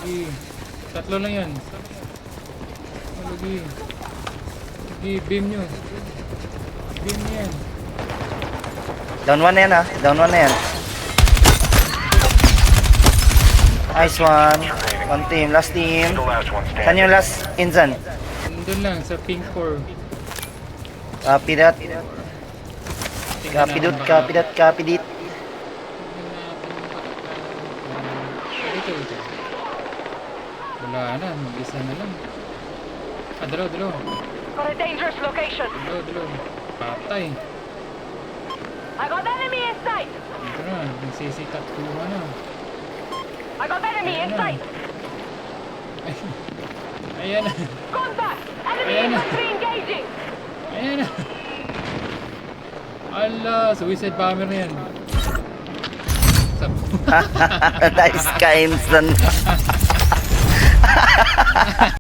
Sige. Tatlo lang yan. Lagi. Sige, beam nyo. Beam nyo yan. Down 1 na yan ah. Down 1 na yan. Nice one. One team. Last team. The last one Saan standing. yung last Insan? Doon lang, sa pink core. Copy that. Tingnan Copy natin dut. baka- Copy that. Copy dit. Ito. Wala na, mag-isa na lang. Dalaw. Got a dangerous location. Dalaw. Patay. I got enemy in sight. Ito na, nagsisitatulungan na. I got enemy in sight. Ayan na. Contact. Enemy Ayan na. infantry engaging. Ayan na. Ala, suicide bomber na yan. Nice ka, Insan.